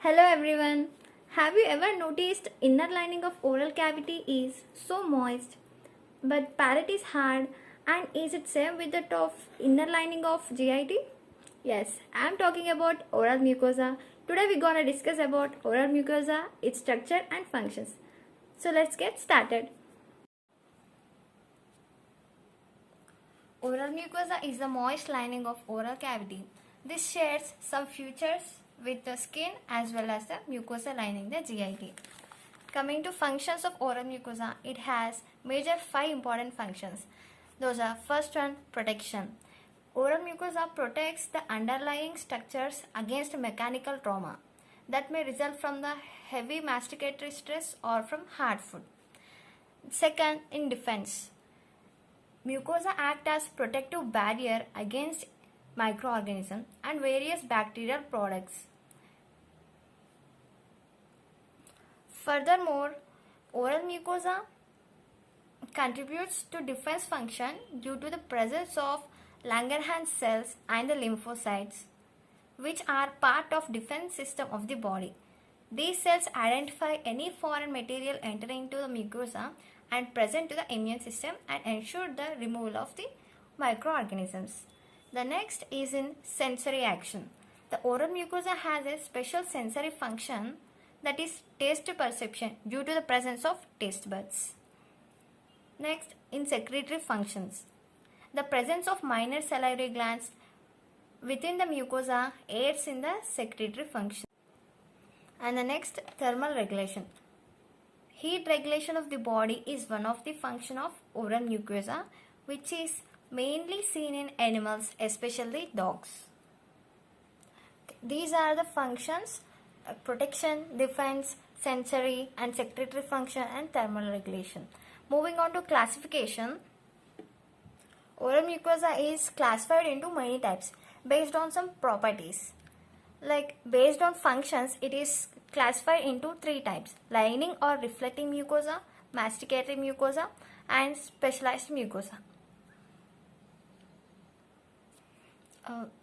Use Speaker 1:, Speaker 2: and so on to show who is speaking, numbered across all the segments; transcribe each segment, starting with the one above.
Speaker 1: Hello everyone. Have you ever noticed inner lining of oral cavity is so moist but palate is hard, and is it same with the top inner lining of GIT? Yes, I am talking about oral mucosa. Today we're gonna discuss about oral mucosa, its structure and functions. So let's get started. Oral mucosa is the moist lining of oral cavity. This shares some features with the skin as well as the mucosa lining, the GIT. Coming to functions of oral mucosa, it has major 5 important functions. Those are: first one, protection. Oral mucosa protects the underlying structures against mechanical trauma that may result from the heavy masticatory stress or from hard food. Second, in defense. Mucosa act as protective barrier against microorganisms and various bacterial products. Furthermore, oral mucosa contributes to defense function due to the presence of Langerhans cells and the lymphocytes, which are part of defense system of the body. These cells identify any foreign material entering into the mucosa and present to the immune system and ensure the removal of the microorganisms. The next is in sensory action. The oral mucosa has a special sensory function, that is taste perception, due to the presence of taste buds. Next, in secretory functions. The presence of minor salivary glands within the mucosa aids in the secretory function. And the next, thermal regulation. Heat regulation of the body is one of the function of oral mucosa, which is mainly seen in animals, especially dogs. These are the functions: protection, defense, sensory and secretory function, and thermal regulation. Moving on to classification, oral mucosa is classified into many types based on some properties. Like based on functions, it is classified into 3 types: lining or reflecting mucosa, masticatory mucosa, and specialized mucosa.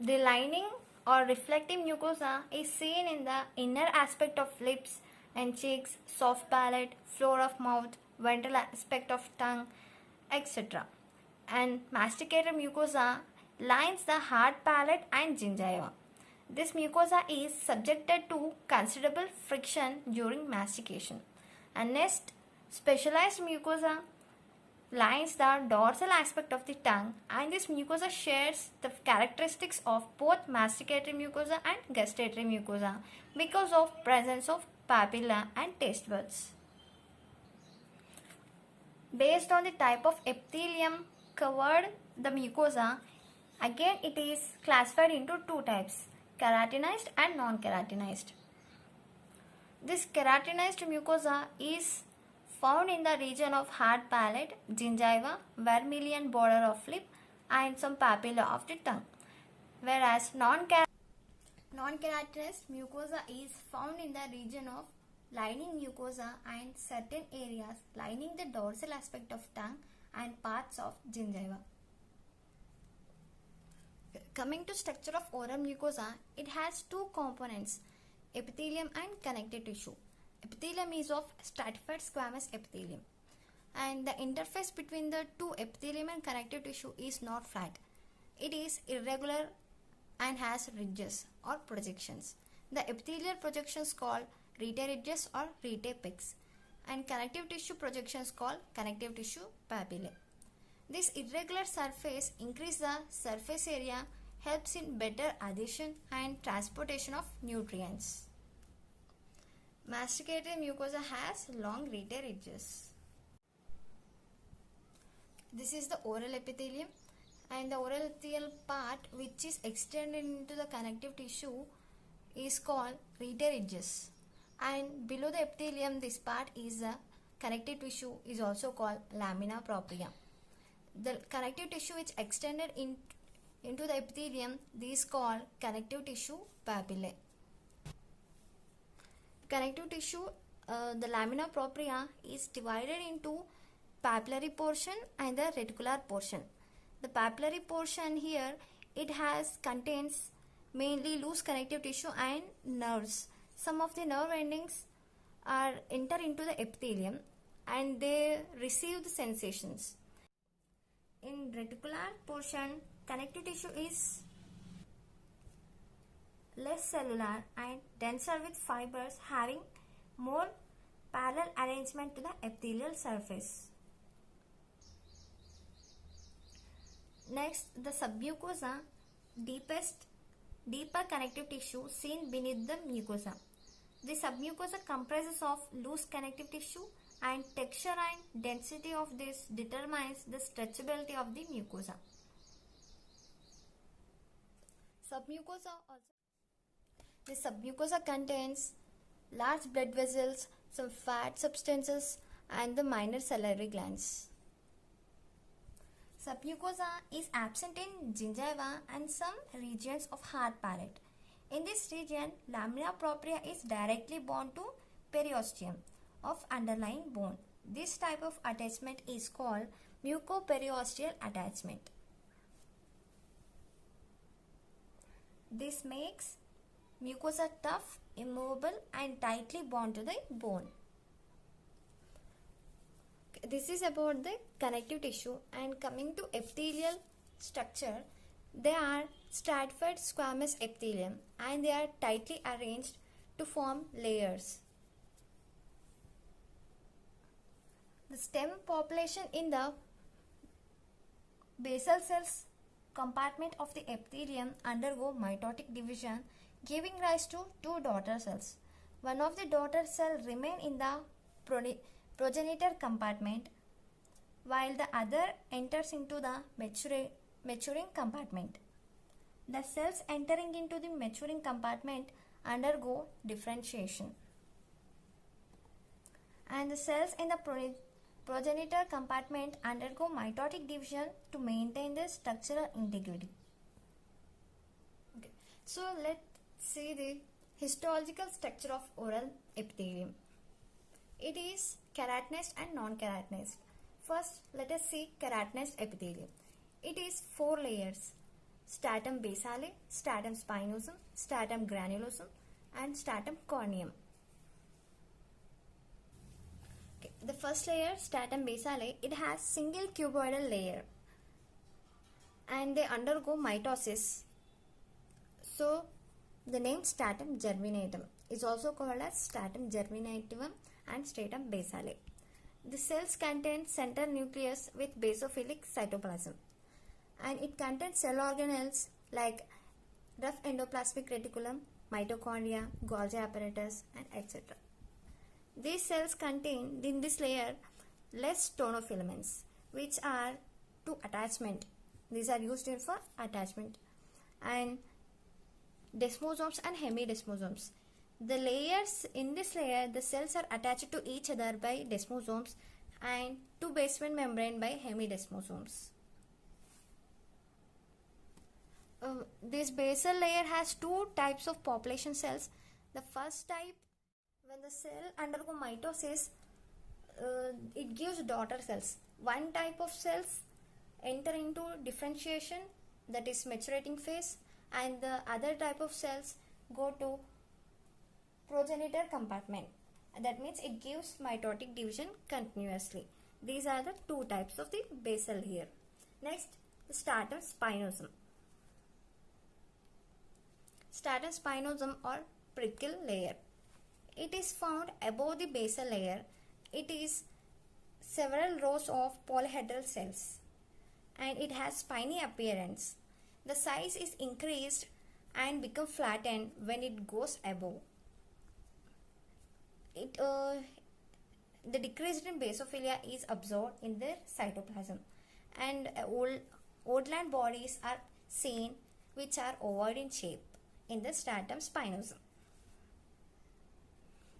Speaker 1: The lining or reflecting mucosa is seen in the inner aspect of lips and cheeks, soft palate, floor of mouth, ventral aspect of tongue, etc. And masticator mucosa lines the hard palate and gingiva. This mucosa is subjected to considerable friction during mastication. And next, specialized mucosa lines the dorsal aspect of the tongue, and this mucosa shares the characteristics of both masticatory mucosa and gustatory mucosa because of presence of papilla and taste buds. Based on the type of epithelium covered the mucosa, again it is classified into 2 types: keratinized and non-keratinized. This keratinized mucosa is found in the region of hard palate, gingiva, vermilion border of lip, and some papilla of the tongue. Whereas non-keratinized mucosa is found in the region of lining mucosa and certain areas lining the dorsal aspect of tongue and parts of gingiva. Coming to structure of oral mucosa, it has 2 components: epithelium and connective tissue. Epithelium is of stratified squamous epithelium, and the interface between the 2 epithelium and connective tissue is not flat. It is irregular and has ridges or projections. The epithelial projections called rete ridges or rete peaks, and connective tissue projections called connective tissue papillae. This irregular surface increases the surface area, helps in better adhesion and transportation of nutrients. Masticated mucosa has long rete ridges. This is the oral epithelium, and the oral epithelial part which is extended into the connective tissue is called rete ridges, and below the epithelium this part is the connective tissue is also called lamina propria. The connective tissue which extended into the epithelium, this is called connective tissue papillae. Connective tissue, the lamina propria is divided into papillary portion and the reticular portion. The papillary portion here, it contains mainly loose connective tissue and nerves some of the nerve endings are enter into the epithelium and they receive the sensations. In reticular portion, connective tissue is less cellular and denser with fibers having more parallel arrangement to the epithelial surface. Next, the submucosa, deeper connective tissue seen beneath the mucosa. The submucosa comprises of loose connective tissue and texture and density of this determines the stretchability of the mucosa. The submucosa contains large blood vessels, some fat substances and the minor salivary glands. Submucosa is absent in gingiva and some regions of hard palate. In this region, lamina propria is directly bound to periosteum of underlying bone. This type of attachment is called mucoperiosteal attachment. This makes mucosa tough, immovable and tightly bound to the bone. This is about the connective tissue, and coming to epithelial structure, they are stratified squamous epithelium and they are tightly arranged to form layers. The stem population in the basal cells compartment of the epithelium undergo mitotic division, giving rise to two daughter cells. One of the daughter cells remain in the progenitor compartment while the other enters into the maturing compartment. The cells entering into the maturing compartment undergo differentiation, and the cells in the progenitor compartment undergo mitotic division to maintain their structural integrity. Okay. So let's see the histological structure of oral epithelium. It is keratinized and non-keratinized. First, let us see keratinized epithelium. It is 4 layers: stratum basale, stratum spinosum, stratum granulosum and stratum corneum. Okay. The first layer, stratum basale, it has single cuboidal layer and they undergo mitosis. So the name stratum germinatum is also called as stratum germinativum and stratum basale. The cells contain central nucleus with basophilic cytoplasm, and it contains cell organelles like rough endoplasmic reticulum, mitochondria, Golgi apparatus and etc. These cells contain in this layer less tonofilaments, which are to attachment. These are used for attachment, and desmosomes and hemidesmosomes. The layers in this layer, the cells are attached to each other by desmosomes and to basement membrane by hemidesmosomes. This basal layer has 2 types of population cells. The first type, when the cell undergo mitosis, it gives daughter cells. One type of cells enter into differentiation, that is maturating phase, and the other type of cells go to progenitor compartment. That means it gives mitotic division continuously. These are the 2 types of the basal here. Next, the stratum spinosum. Stratum spinosum or prickle layer. It is found above the basal layer. It is several rows of polyhedral cells and it has spiny appearance. The size is increased and become flattened when it goes above. The decrease in basophilia is observed in their cytoplasm, and woodland bodies are seen which are ovoid in shape in the stratum spinosum.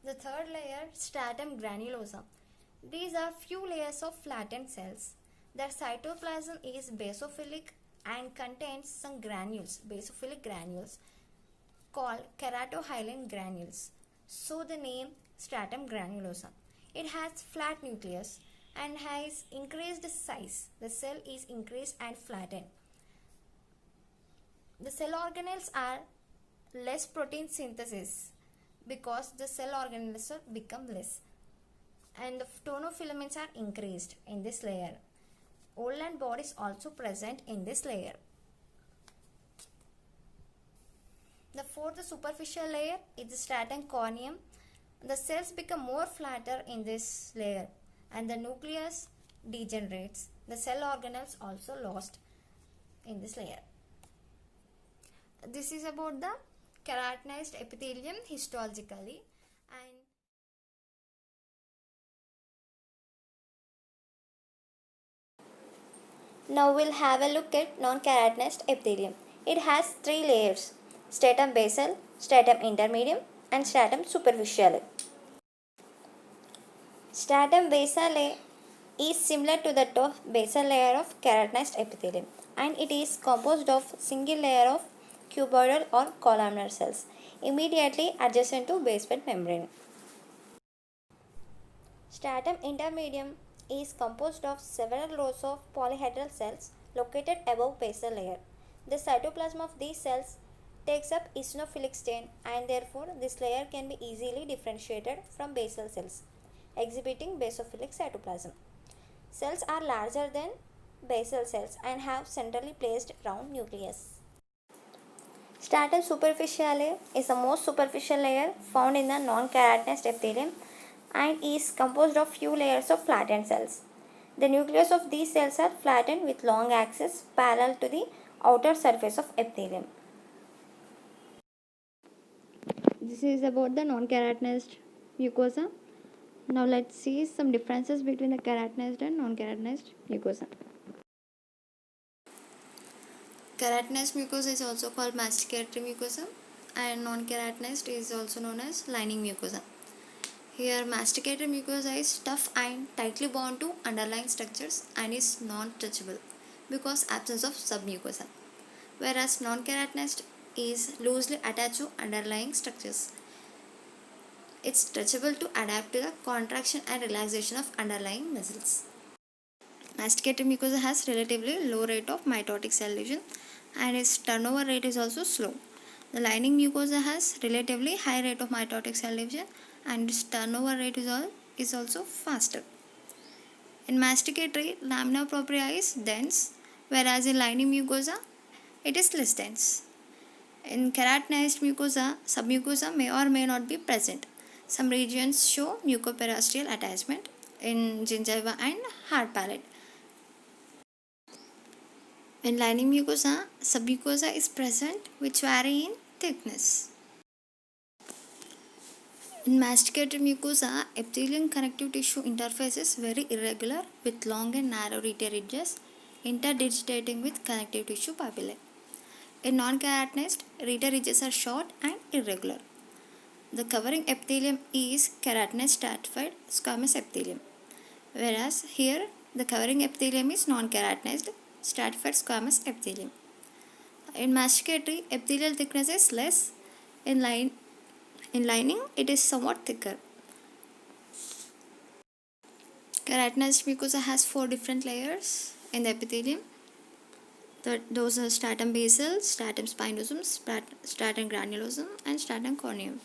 Speaker 1: The third layer, stratum granulosum. These are few layers of flattened cells. Their cytoplasm is basophilic and contains some granules, basophilic granules called keratohyalin granules. So the name stratum granulosum. It has flat nucleus and has increased size. The cell is increased and flattened. The cell organelles are less protein synthesis. because the cell organelles become less and the tonofilaments are increased in this layer. Woollen body is also present in this layer. The fourth superficial layer is the stratum corneum. The cells become more flatter in this layer and the nucleus degenerates. The cell organelles also lost in this layer. This is about the keratinized epithelium histologically. And now we'll have a look at non-keratinized epithelium. It has three layers: stratum basal, stratum intermedium, and stratum superficiale. Stratum basale is similar to the top basal layer of keratinized epithelium, and it is composed of single layer of cuboidal or columnar cells immediately adjacent to basement membrane. Stratum intermedium is composed of several rows of polyhedral cells located above basal layer. The cytoplasm of these cells takes up eosinophilic stain, and therefore this layer can be easily differentiated from basal cells exhibiting basophilic cytoplasm. Cells are larger than basal cells and have centrally placed round nucleus. Stratum superficiale is the most superficial layer found in the non-keratinized epithelium and is composed of few layers of flattened cells. The nucleus of these cells are flattened with long axis parallel to the outer surface of epithelium. This is about the non-keratinized mucosa. Now let's see some differences between the keratinized and non-keratinized mucosa. Keratinized mucosa is also called masticatory mucosa, and non-keratinized is also known as lining mucosa. Here masticatory mucosa is tough and tightly bound to underlying structures and is non-touchable because absence of submucosa, whereas non-keratinized is loosely attached to underlying structures. It's touchable to adapt to the contraction and relaxation of underlying muscles. Masticatory mucosa has relatively low rate of mitotic cell division and its turnover rate is also slow. The lining mucosa has relatively high rate of mitotic cell division and its turnover rate is also faster. In masticatory, lamina propria is dense, whereas in lining mucosa, it is less dense. In keratinized mucosa, submucosa may or may not be present. Some regions show mucoperiosteal attachment in gingiva and hard palate. In lining mucosa, submucosa is present which vary in thickness. In masticated mucosa, epithelial connective tissue interface is very irregular with long and narrow rete ridges interdigitating with connective tissue papillae. In non-keratinized, rete ridges are short and irregular. The covering epithelium is keratinized stratified squamous epithelium, whereas here the covering epithelium is non-keratinized stratified squamous epithelium. In masticatory, epithelial thickness is less. In lining, it is somewhat thicker. Keratinized mucosa has 4 different layers in the epithelium. Those are stratum basal, stratum spinosum, stratum granulosum, and stratum corneum.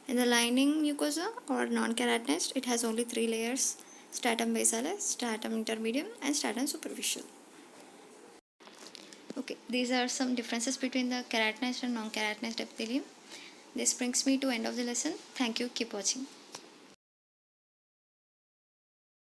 Speaker 1: In the lining mucosa or non-keratinized, it has only 3 layers: stratum basale, stratum intermedium, and stratum superficial. Okay, these are some differences between the keratinized and non-keratinized epithelium. This brings me to end of the lesson. Thank you. Keep watching.